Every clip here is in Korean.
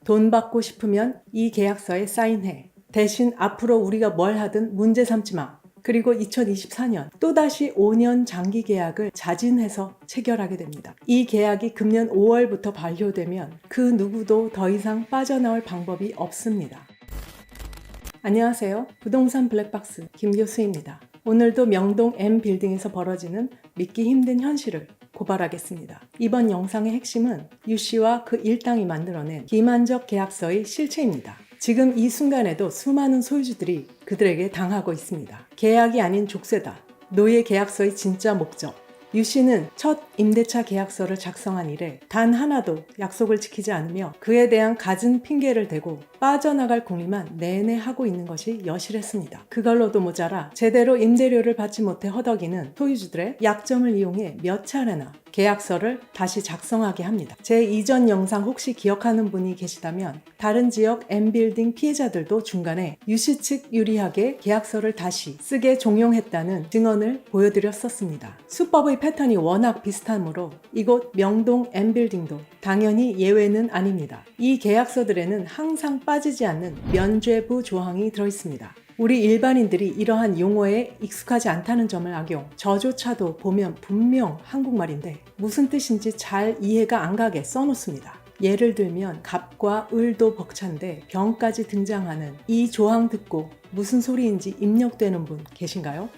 돈 받고 싶으면 이 계약서에 사인해. 대신 앞으로 우리가 뭘 하든 문제 삼지 마. 그리고 2024년 또다시 5년 장기 계약을 자진해서 체결하게 됩니다. 이 계약이 금년 5월부터 만료되면 그 누구도 더 이상 빠져나올 방법이 없습니다. 안녕하세요. 부동산 블랙박스 김교수입니다. 오늘도 명동 M빌딩에서 벌어지는 믿기 힘든 현실을 고발하겠습니다. 이번 영상의 핵심은 유 씨와 그 일당이 만들어낸 기만적 계약서의 실체입니다. 지금 이 순간에도 수많은 소유주들이 그들에게 당하고 있습니다. 계약이 아닌 족쇄다. 노예 계약서의 진짜 목적. 유 씨는 첫 임대차 계약서를 작성한 이래 단 하나도 약속을 지키지 않으며 그에 대한 갖은 핑계를 대고 빠져나갈 궁리만 내내 하고 있는 것이 여실했습니다. 그걸로도 모자라 제대로 임대료를 받지 못해 허덕이는 소유주들의 약점을 이용해 몇 차례나 계약서를 다시 작성하게 합니다. 제 이전 영상 혹시 기억하는 분이 계시다면 다른 지역 M빌딩 피해자들도 중간에 유 씨 측 유리하게 계약서를 다시 쓰게 종용했다는 증언을 보여드렸었습니다. 수법의 패턴이 워낙 비슷하므로 이곳 명동 M빌딩도 당연히 예외는 아닙니다. 이 계약서들에는 항상 빠지지 않는 면죄부 조항이 들어있습니다. 우리 일반인들이 이러한 용어에 익숙하지 않다는 점을 악용. 저조차도 보면 분명 한국말인데 무슨 뜻인지 잘 이해가 안 가게 써놓습니다. 예를 들면 갑과 을도 벅찬데 병까지 등장하는 이 조항 듣고 무슨 소리인지 입력되는 분 계신가요?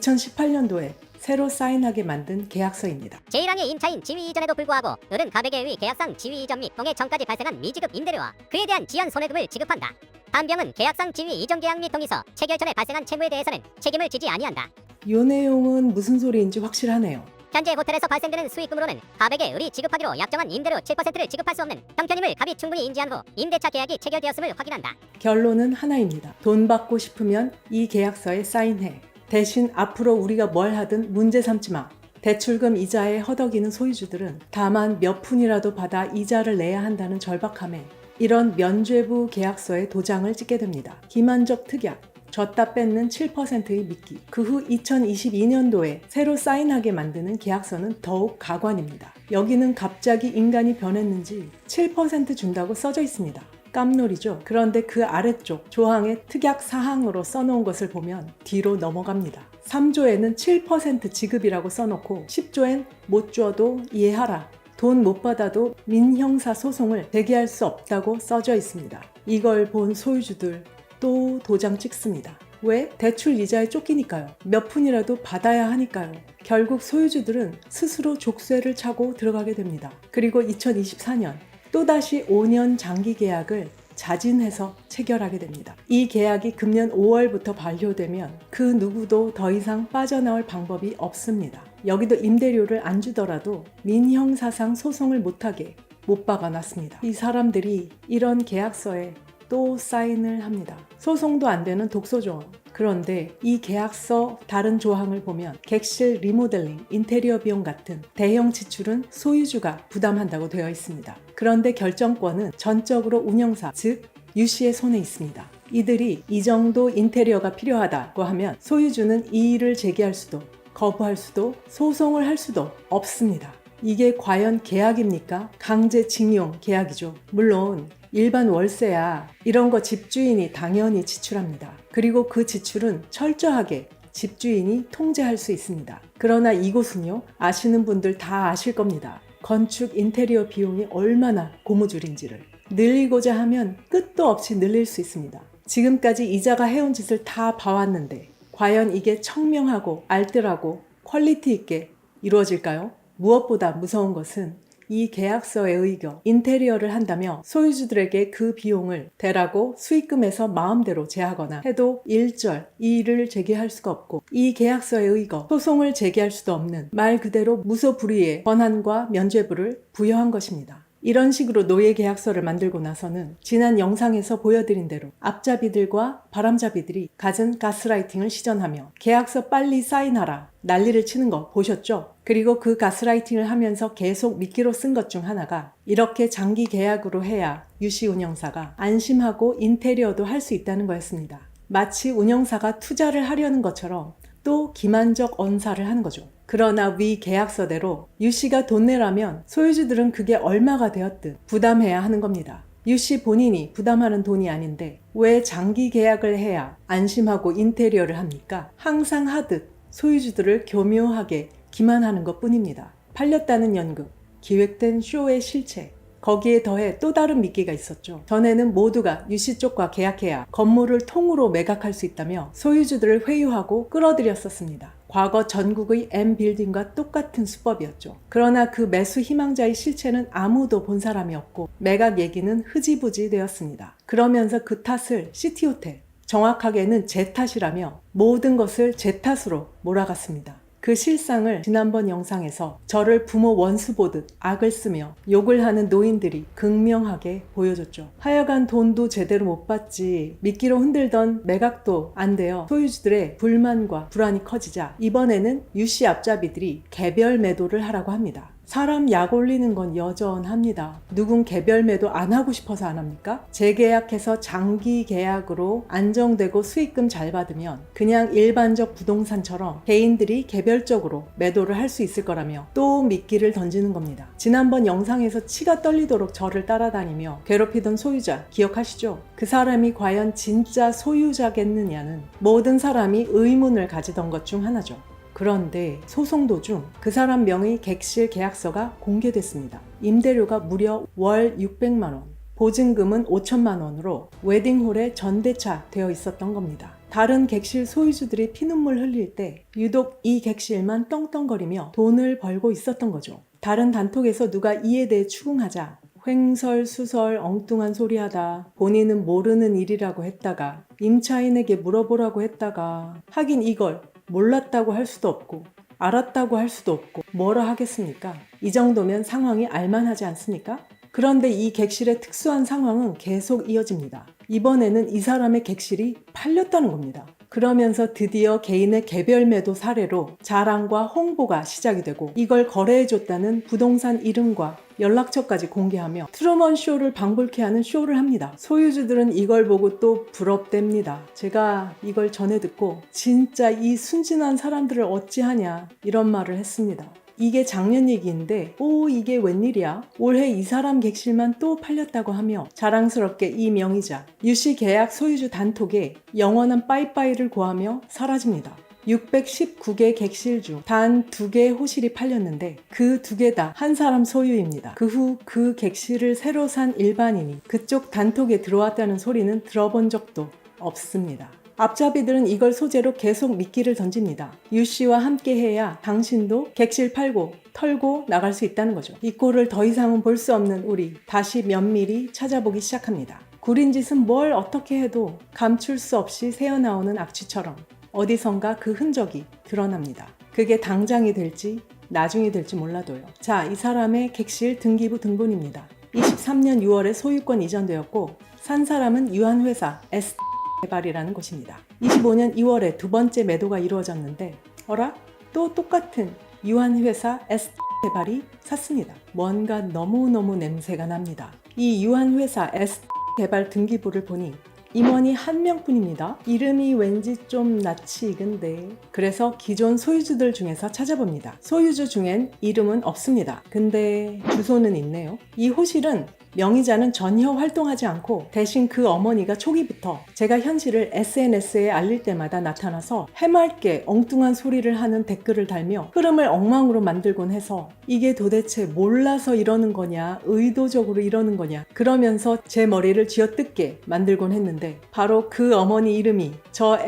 2018년도에 새로 사인하게 만든 계약서입니다. 제1항의 임차인 지위 이전에도 불구하고 을은 갑에게 의해 계약상 지위 이전 및 동해 전까지 발생한 미지급 임대료와 그에 대한 지연 손해금을 지급한다. 반병은 계약상 지위 이전 계약 및 동의서 체결 전에 발생한 채무에 대해서는 책임을 지지 아니한다. 이 내용은 무슨 소리인지 확실하네요. 현재 호텔에서 발생되는 수익금으로는 갑에게 을이 지급하기로 약정한 임대료 7%를 지급할 수 없는 형편임을 갑이 충분히 인지한 후 임대차 계약이 체결되었음을 확인한다. 결론은 하나입니다. 돈 받고 싶으면 이 계약서에 사인해. 대신 앞으로 우리가 뭘 하든 문제 삼지 마. 대출금 이자에 허덕이는 소유주들은 다만 몇 푼이라도 받아 이자를 내야 한다는 절박함에 이런 면죄부 계약서에 도장을 찍게 됩니다. 기만적 특약, 줬다 뺏는 7%의 미끼. 그 후 2022년도에 새로 사인하게 만드는 계약서는 더욱 가관입니다. 여기는 갑자기 인간이 변했는지 7% 준다고 써져 있습니다. 깜놀이죠. 그런데 그 아래쪽 조항의 특약 사항으로 써놓은 것을 보면 뒤로 넘어갑니다. 3조에는 7% 지급이라고 써놓고 10조엔 못 줘도 이해하라. 돈 못 받아도 민형사 소송을 제기할 수 없다고 써져 있습니다. 이걸 본 소유주들 또 도장 찍습니다. 왜? 대출 이자에 쫓기니까요. 몇 푼이라도 받아야 하니까요. 결국 소유주들은 스스로 족쇄를 차고 들어가게 됩니다. 그리고 2024년 또다시 5년 장기 계약을 자진해서 체결하게 됩니다. 이 계약이 금년 5월부터 만료되면 그 누구도 더 이상 빠져나올 방법이 없습니다. 여기도 임대료를 안 주더라도 민형사상 소송을 못하게 못 박아놨습니다. 이 사람들이 이런 계약서에 또 사인을 합니다. 소송도 안 되는 독소조항. 그런데 이 계약서 다른 조항을 보면 객실 리모델링, 인테리어 비용 같은 대형 지출은 소유주가 부담한다고 되어 있습니다. 그런데 결정권은 전적으로 운영사, 즉 유 씨의 손에 있습니다. 이들이 이 정도 인테리어가 필요하다고 하면 소유주는 이의를 제기할 수도, 거부할 수도, 소송을 할 수도 없습니다. 이게 과연 계약입니까? 강제징용 계약이죠. 물론 일반 월세야 이런 거 집주인이 당연히 지출합니다. 그리고 그 지출은 철저하게 집주인이 통제할 수 있습니다. 그러나 이곳은요, 아시는 분들 다 아실 겁니다. 건축 인테리어 비용이 얼마나 고무줄인지를. 늘리고자 하면 끝도 없이 늘릴 수 있습니다. 지금까지 이자가 해온 짓을 다 봐왔는데 과연 이게 청명하고 알뜰하고 퀄리티 있게 이루어질까요? 무엇보다 무서운 것은 이 계약서에 의거 인테리어를 한다며 소유주들에게 그 비용을 대라고 수익금에서 마음대로 제하거나 해도 일절 이의를 제기할 수가 없고 이 계약서에 의거 소송을 제기할 수도 없는 말 그대로 무소불위의 권한과 면죄부를 부여한 것입니다. 이런 식으로 노예 계약서를 만들고 나서는 지난 영상에서 보여드린 대로 앞잡이들과 바람잡이들이 갖은 가스라이팅을 시전하며 계약서 빨리 사인하라 난리를 치는 거 보셨죠? 그리고 그 가스라이팅을 하면서 계속 미끼로 쓴 것 중 하나가 이렇게 장기 계약으로 해야 유씨 운영사가 안심하고 인테리어도 할 수 있다는 거였습니다. 마치 운영사가 투자를 하려는 것처럼 또 기만적 언사를 하는 거죠. 그러나 위 계약서대로 유 씨가 돈 내라면 소유주들은 그게 얼마가 되었든 부담해야 하는 겁니다. 유씨 본인이 부담하는 돈이 아닌데 왜 장기 계약을 해야 안심하고 인테리어를 합니까? 항상 하듯 소유주들을 교묘하게 기만하는 것 뿐입니다. 팔렸다는 연극, 기획된 쇼의 실체, 거기에 더해 또 다른 미끼가 있었죠. 전에는 모두가 유씨 쪽과 계약해야 건물을 통으로 매각할 수 있다며 소유주들을 회유하고 끌어들였었습니다. 과거 전국의 M빌딩과 똑같은 수법이었죠. 그러나 그 매수 희망자의 실체는 아무도 본 사람이 없고 매각 얘기는 흐지부지 되었습니다. 그러면서 그 탓을 시티호텔, 정확하게는 제 탓이라며 모든 것을 제 탓으로 몰아갔습니다. 그 실상을 지난번 영상에서 저를 부모 원수 보듯 악을 쓰며 욕을 하는 노인들이 극명하게 보여줬죠. 하여간 돈도 제대로 못 받지, 미끼로 흔들던 매각도 안 되어 소유주들의 불만과 불안이 커지자 이번에는 유씨 앞잡이들이 개별 매도를 하라고 합니다. 사람 약 올리는 건 여전합니다. 누군 개별 매도 안 하고 싶어서 안 합니까? 재계약해서 장기 계약으로 안정되고 수익금 잘 받으면 그냥 일반적 부동산처럼 개인들이 개별적으로 매도를 할 수 있을 거라며 또 미끼를 던지는 겁니다. 지난번 영상에서 치가 떨리도록 저를 따라다니며 괴롭히던 소유자 기억하시죠? 그 사람이 과연 진짜 소유자겠느냐는 모든 사람이 의문을 가지던 것 중 하나죠. 그런데 소송 도중 그 사람 명의 객실 계약서가 공개됐습니다. 임대료가 무려 월 600만 원, 보증금은 5천만 원으로 웨딩홀에 전대차 되어 있었던 겁니다. 다른 객실 소유주들이 피눈물 흘릴 때 유독 이 객실만 떵떵거리며 돈을 벌고 있었던 거죠. 다른 단톡에서 누가 이에 대해 추궁하자 횡설수설 엉뚱한 소리하다, 본인은 모르는 일이라고 했다가 임차인에게 물어보라고 했다가, 하긴 이걸 몰랐다고 할 수도 없고 알았다고 할 수도 없고 뭐라 하겠습니까? 이 정도면 상황이 알만하지 않습니까? 그런데 이 객실의 특수한 상황은 계속 이어집니다. 이번에는 이 사람의 객실이 팔렸다는 겁니다. 그러면서 드디어 개인의 개별 매도 사례로 자랑과 홍보가 시작이 되고 이걸 거래해줬다는 부동산 이름과 연락처까지 공개하며 트루먼 쇼를 방불케 하는 쇼를 합니다. 소유주들은 이걸 보고 또 부럽답니다. 제가 이걸 전해 듣고 진짜 이 순진한 사람들을 어찌하냐 이런 말을 했습니다. 이게 작년 얘기인데 이게 웬일이야? 올해 이 사람 객실만 또 팔렸다고 하며 자랑스럽게 이 명의자 유씨 계약 소유주 단톡에 영원한 빠이빠이를 고하며 사라집니다. 619개 객실 중 단 2개 호실이 팔렸는데 그 2개 다 한 사람 소유입니다. 그 후 그 객실을 새로 산 일반인이 그쪽 단톡에 들어왔다는 소리는 들어본 적도 없습니다. 앞잡이들은 이걸 소재로 계속 미끼를 던집니다. 유씨와 함께 해야 당신도 객실 팔고 털고 나갈 수 있다는 거죠. 이 꼴을 더 이상은 볼 수 없는 우리 다시 면밀히 찾아보기 시작합니다. 구린 짓은 뭘 어떻게 해도 감출 수 없이 새어나오는 악취처럼 어디선가 그 흔적이 드러납니다. 그게 당장이 될지 나중이 될지 몰라도요. 자, 이 사람의 객실 등기부 등본입니다. 23년 6월에 소유권 이전되었고 산 사람은 유한회사 S 개발이라는 곳입니다. 25년 2월에 두 번째 매도가 이루어졌는데 어라? 또 똑같은 유한회사 S 개발이 샀습니다. 뭔가 너무너무 냄새가 납니다. 이 유한회사 S 개발 등기부를 보니 임원이 한 명뿐입니다. 이름이 왠지 좀 낯이 익은데 그래서 기존 소유주들 중에서 찾아봅니다. 소유주 중엔 이름은 없습니다. 근데 주소는 있네요. 이 호실은 명의자는 전혀 활동하지 않고 대신 그 어머니가 초기부터 제가 현실을 SNS에 알릴 때마다 나타나서 해맑게 엉뚱한 소리를 하는 댓글을 달며 흐름을 엉망으로 만들곤 해서 이게 도대체 몰라서 이러는 거냐 의도적으로 이러는 거냐 그러면서 제 머리를 쥐어뜯게 만들곤 했는데 바로 그 어머니 이름이 저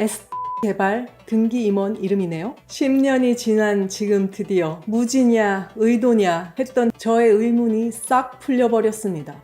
개발 등기 임원 이름이네요. 10년이 지난 지금 드디어 무지냐 의도냐 했던 저의 의문이 싹 풀려버렸습니다.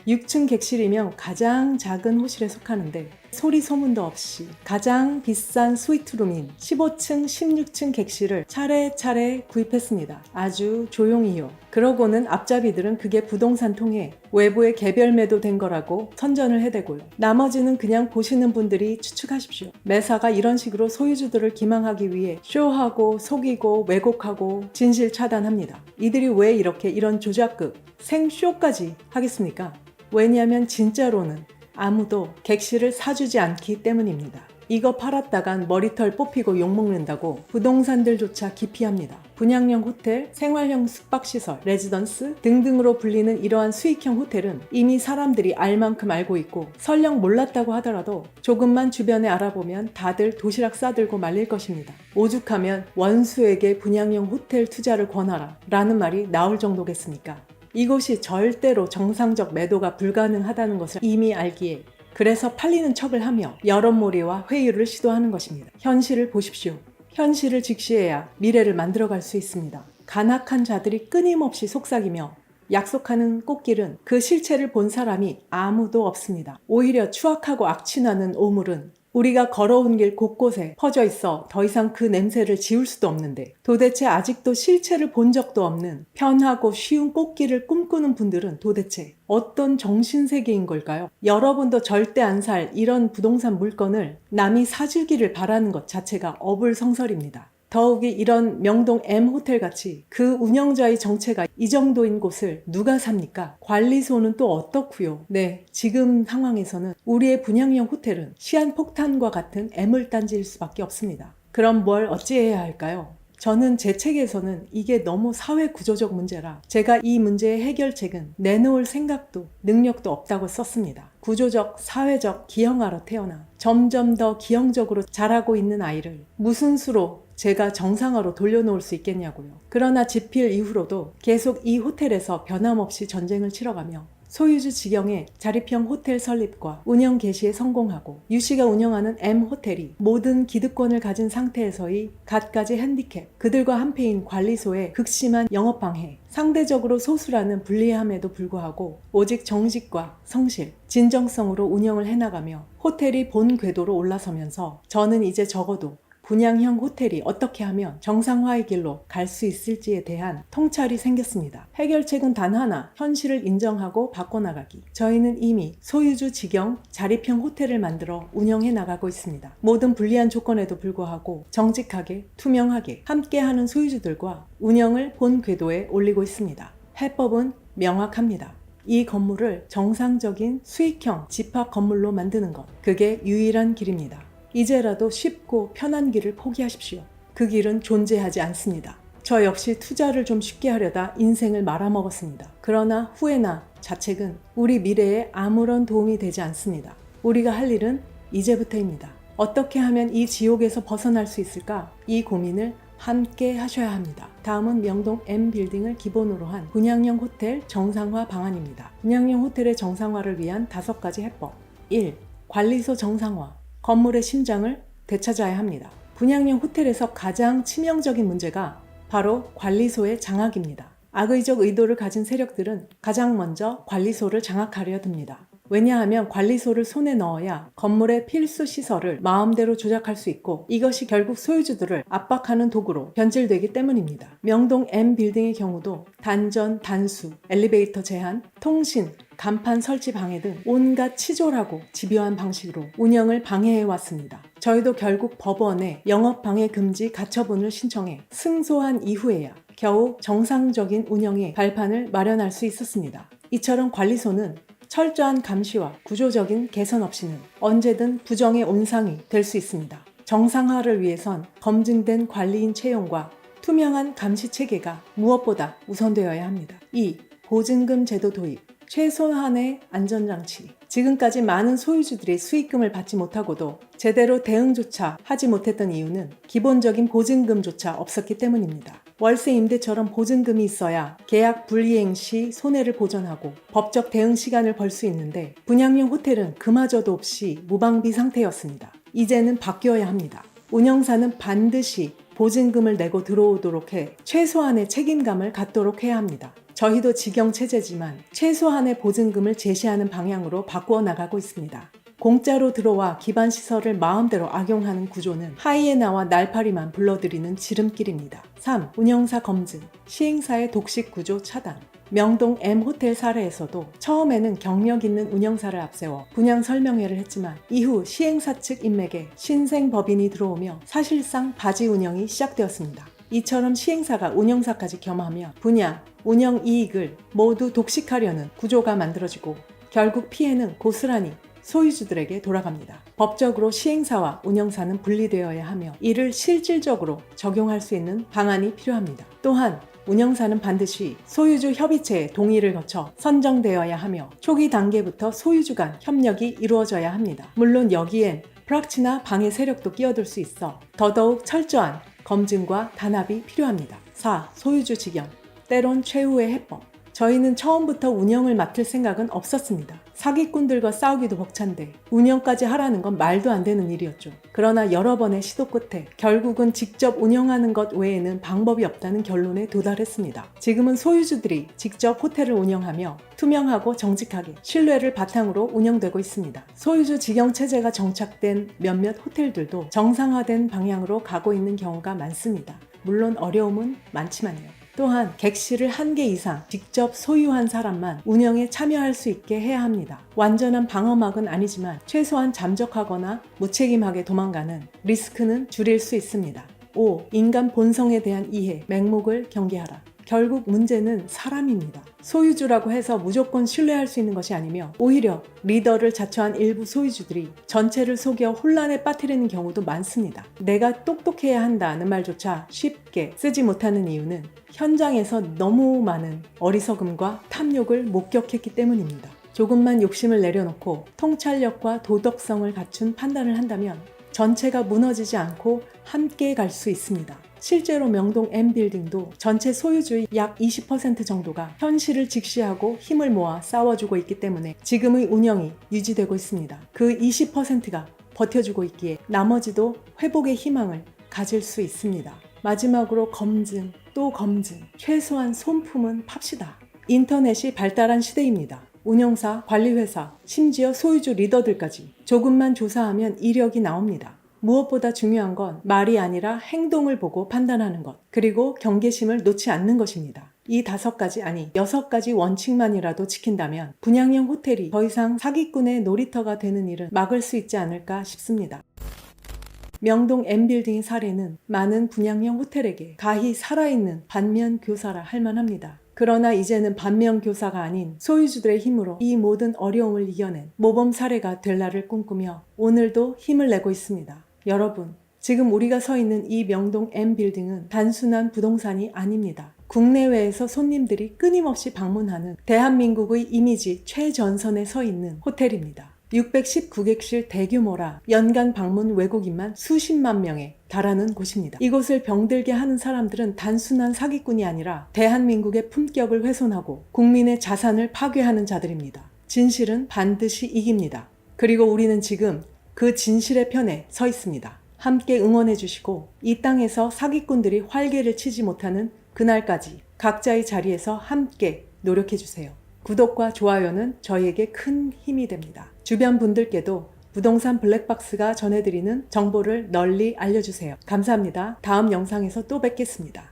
6층 객실이면 가장 작은 호실에 속하는데 소리 소문도 없이 가장 비싼 스위트룸인 15층, 16층 객실을 차례차례 구입했습니다. 아주 조용히요. 그러고는 앞잡이들은 그게 부동산 통해 외부에 개별 매도된 거라고 선전을 해대고요. 나머지는 그냥 보시는 분들이 추측하십시오. 매사가 이런 식으로 소유주들을 기망하기 위해 쇼하고 속이고 왜곡하고 진실 차단합니다. 이들이 왜 이렇게 이런 조작극, 생쇼까지 하겠습니까? 왜냐하면 진짜로는 아무도 객실을 사주지 않기 때문입니다. 이거 팔았다간 머리털 뽑히고 욕먹는다고 부동산들조차 기피합니다. 분양형 호텔, 생활형 숙박시설, 레지던스 등등으로 불리는 이러한 수익형 호텔은 이미 사람들이 알 만큼 알고 있고 설령 몰랐다고 하더라도 조금만 주변에 알아보면 다들 도시락 싸들고 말릴 것입니다. 오죽하면 원수에게 분양형 호텔 투자를 권하라 라는 말이 나올 정도겠습니까? 이곳이 절대로 정상적 매도가 불가능하다는 것을 이미 알기에 그래서 팔리는 척을 하며 여론몰이와 회유를 시도하는 것입니다. 현실을 보십시오. 현실을 직시해야 미래를 만들어갈 수 있습니다. 간악한 자들이 끊임없이 속삭이며 약속하는 꽃길은 그 실체를 본 사람이 아무도 없습니다. 오히려 추악하고 악취나는 오물은 우리가 걸어온 길 곳곳에 퍼져 있어 더 이상 그 냄새를 지울 수도 없는데 도대체 아직도 실체를 본 적도 없는 편하고 쉬운 꽃길을 꿈꾸는 분들은 도대체 어떤 정신세계인 걸까요? 여러분도 절대 안 살 이런 부동산 물건을 남이 사주기를 바라는 것 자체가 어불성설입니다. 더욱이 이런 명동 M호텔 같이 그 운영자의 정체가 이 정도인 곳을 누가 삽니까? 관리소는 또 어떻고요? 네, 지금 상황에서는 우리의 분양형 호텔은 시한폭탄과 같은 애물단지일 수밖에 없습니다. 그럼 뭘 어찌해야 할까요? 저는 제 책에서는 이게 너무 사회구조적 문제라 제가 이 문제의 해결책은 내놓을 생각도 능력도 없다고 썼습니다. 구조적, 사회적 기형아로 태어나 점점 더 기형적으로 자라고 있는 아이를 무슨 수로 제가 정상화로 돌려놓을 수 있겠냐고요. 그러나 집필 이후로도 계속 이 호텔에서 변함없이 전쟁을 치러가며 소유주 직영의 자립형 호텔 설립과 운영 개시에 성공하고 유씨가 운영하는 M호텔이 모든 기득권을 가진 상태에서의 갖가지 핸디캡, 그들과 한패인 관리소의 극심한 영업방해, 상대적으로 소수라는 불리함에도 불구하고 오직 정직과 성실, 진정성으로 운영을 해나가며 호텔이 본 궤도로 올라서면서 저는 이제 적어도 분양형 호텔이 어떻게 하면 정상화의 길로 갈 수 있을지에 대한 통찰이 생겼습니다. 해결책은 단 하나, 현실을 인정하고 바꿔나가기. 저희는 이미 소유주 직영 자립형 호텔을 만들어 운영해 나가고 있습니다. 모든 불리한 조건에도 불구하고 정직하게, 투명하게 함께하는 소유주들과 운영을 본 궤도에 올리고 있습니다. 해법은 명확합니다. 이 건물을 정상적인 수익형 집합 건물로 만드는 것. 그게 유일한 길입니다. 이제라도 쉽고 편한 길을 포기하십시오. 그 길은 존재하지 않습니다. 저 역시 투자를 좀 쉽게 하려다 인생을 말아먹었습니다. 그러나 후회나 자책은 우리 미래에 아무런 도움이 되지 않습니다. 우리가 할 일은 이제부터입니다. 어떻게 하면 이 지옥에서 벗어날 수 있을까? 이 고민을 함께 하셔야 합니다. 다음은 명동 M빌딩을 기본으로 한 분양형 호텔 정상화 방안입니다. 분양형 호텔의 정상화를 위한 5가지 해법. 1. 관리소 정상화. 건물의 심장을 되찾아야 합니다. 분양형 호텔에서 가장 치명적인 문제가 바로 관리소의 장악입니다. 악의적 의도를 가진 세력들은 가장 먼저 관리소를 장악하려 듭니다. 왜냐하면 관리소를 손에 넣어야 건물의 필수 시설을 마음대로 조작할 수 있고 이것이 결국 소유주들을 압박하는 도구로 변질되기 때문입니다. 명동 M빌딩의 경우도 단전, 단수, 엘리베이터 제한, 통신, 간판 설치 방해 등 온갖 치졸하고 집요한 방식으로 운영을 방해해왔습니다. 저희도 결국 법원에 영업방해 금지 가처분을 신청해 승소한 이후에야 겨우 정상적인 운영의 발판을 마련할 수 있었습니다. 이처럼 관리소는 철저한 감시와 구조적인 개선 없이는 언제든 부정의 온상이 될 수 있습니다. 정상화를 위해선 검증된 관리인 채용과 투명한 감시 체계가 무엇보다 우선되어야 합니다. 2. 보증금 제도 도입. 최소한의 안전장치. 지금까지 많은 소유주들이 수익금을 받지 못하고도 제대로 대응조차 하지 못했던 이유는 기본적인 보증금조차 없었기 때문입니다. 월세 임대처럼 보증금이 있어야 계약 불이행 시 손해를 보전하고 법적 대응 시간을 벌 수 있는데 분양형 호텔은 그마저도 없이 무방비 상태였습니다. 이제는 바뀌어야 합니다. 운영사는 반드시 보증금을 내고 들어오도록 해 최소한의 책임감을 갖도록 해야 합니다. 저희도 직영체제지만 최소한의 보증금을 제시하는 방향으로 바꾸어 나가고 있습니다. 공짜로 들어와 기반시설을 마음대로 악용하는 구조는 하이에나와 날파리만 불러들이는 지름길입니다. 3. 운영사 검증, 시행사의 독식 구조 차단. 명동 M호텔 사례에서도 처음에는 경력 있는 운영사를 앞세워 분양 설명회를 했지만 이후 시행사 측 인맥에 신생 법인이 들어오며 사실상 바지 운영이 시작되었습니다. 이처럼 시행사가 운영사까지 겸하며 분야, 운영 이익을 모두 독식하려는 구조가 만들어지고 결국 피해는 고스란히 소유주들에게 돌아갑니다. 법적으로 시행사와 운영사는 분리되어야 하며 이를 실질적으로 적용할 수 있는 방안이 필요합니다. 또한 운영사는 반드시 소유주 협의체의 동의를 거쳐 선정되어야 하며 초기 단계부터 소유주 간 협력이 이루어져야 합니다. 물론 여기엔 프락치나 방해 세력도 끼어들 수 있어 더더욱 철저한 검증과 단합이 필요합니다. 4. 소유주 직영, 때론 최후의 해법. 저희는 처음부터 운영을 맡을 생각은 없었습니다. 사기꾼들과 싸우기도 벅찬데 운영까지 하라는 건 말도 안 되는 일이었죠. 그러나 여러 번의 시도 끝에 결국은 직접 운영하는 것 외에는 방법이 없다는 결론에 도달했습니다. 지금은 소유주들이 직접 호텔을 운영하며 투명하고 정직하게 신뢰를 바탕으로 운영되고 있습니다. 소유주 직영 체제가 정착된 몇몇 호텔들도 정상화된 방향으로 가고 있는 경우가 많습니다. 물론 어려움은 많지만요. 또한 객실을 1개 이상 직접 소유한 사람만 운영에 참여할 수 있게 해야 합니다. 완전한 방어막은 아니지만 최소한 잠적하거나 무책임하게 도망가는 리스크는 줄일 수 있습니다. 5. 인간 본성에 대한 이해, 맹목을 경계하라. 결국 문제는 사람입니다. 소유주라고 해서 무조건 신뢰할 수 있는 것이 아니며 오히려 리더를 자처한 일부 소유주들이 전체를 속여 혼란에 빠뜨리는 경우도 많습니다. 내가 똑똑해야 한다는 말조차 쉽게 쓰지 못하는 이유는 현장에서 너무 많은 어리석음과 탐욕을 목격했기 때문입니다. 조금만 욕심을 내려놓고 통찰력과 도덕성을 갖춘 판단을 한다면 전체가 무너지지 않고 함께 갈 수 있습니다. 실제로 명동 M빌딩도 전체 소유주의 약 20% 정도가 현실을 직시하고 힘을 모아 싸워주고 있기 때문에 지금의 운영이 유지되고 있습니다. 그 20%가 버텨주고 있기에 나머지도 회복의 희망을 가질 수 있습니다. 마지막으로 검증, 또 검증, 최소한 손품은 팝시다. 인터넷이 발달한 시대입니다. 운영사, 관리회사, 심지어 소유주 리더들까지 조금만 조사하면 이력이 나옵니다. 무엇보다 중요한 건 말이 아니라 행동을 보고 판단하는 것, 그리고 경계심을 놓지 않는 것입니다. 이 5가지 아니 6가지 원칙만이라도 지킨다면 분양형 호텔이 더 이상 사기꾼의 놀이터가 되는 일은 막을 수 있지 않을까 싶습니다. 명동 M빌딩의 사례는 많은 분양형 호텔에게 가히 살아있는 반면 교사라 할 만합니다. 그러나 이제는 반면 교사가 아닌 소유주들의 힘으로 이 모든 어려움을 이겨낸 모범 사례가 될 날을 꿈꾸며 오늘도 힘을 내고 있습니다. 여러분, 지금 우리가 서 있는 이 명동 M빌딩은 단순한 부동산이 아닙니다. 국내외에서 손님들이 끊임없이 방문하는 대한민국의 이미지 최전선에 서 있는 호텔입니다. 619객실 대규모라 연간 방문 외국인만 수십만 명에 달하는 곳입니다. 이곳을 병들게 하는 사람들은 단순한 사기꾼이 아니라 대한민국의 품격을 훼손하고 국민의 자산을 파괴하는 자들입니다. 진실은 반드시 이깁니다. 그리고 우리는 지금 그 진실의 편에 서 있습니다. 함께 응원해 주시고 이 땅에서 사기꾼들이 활개를 치지 못하는 그날까지 각자의 자리에서 함께 노력해 주세요. 구독과 좋아요는 저희에게 큰 힘이 됩니다. 주변 분들께도 부동산 블랙박스가 전해드리는 정보를 널리 알려주세요. 감사합니다. 다음 영상에서 또 뵙겠습니다.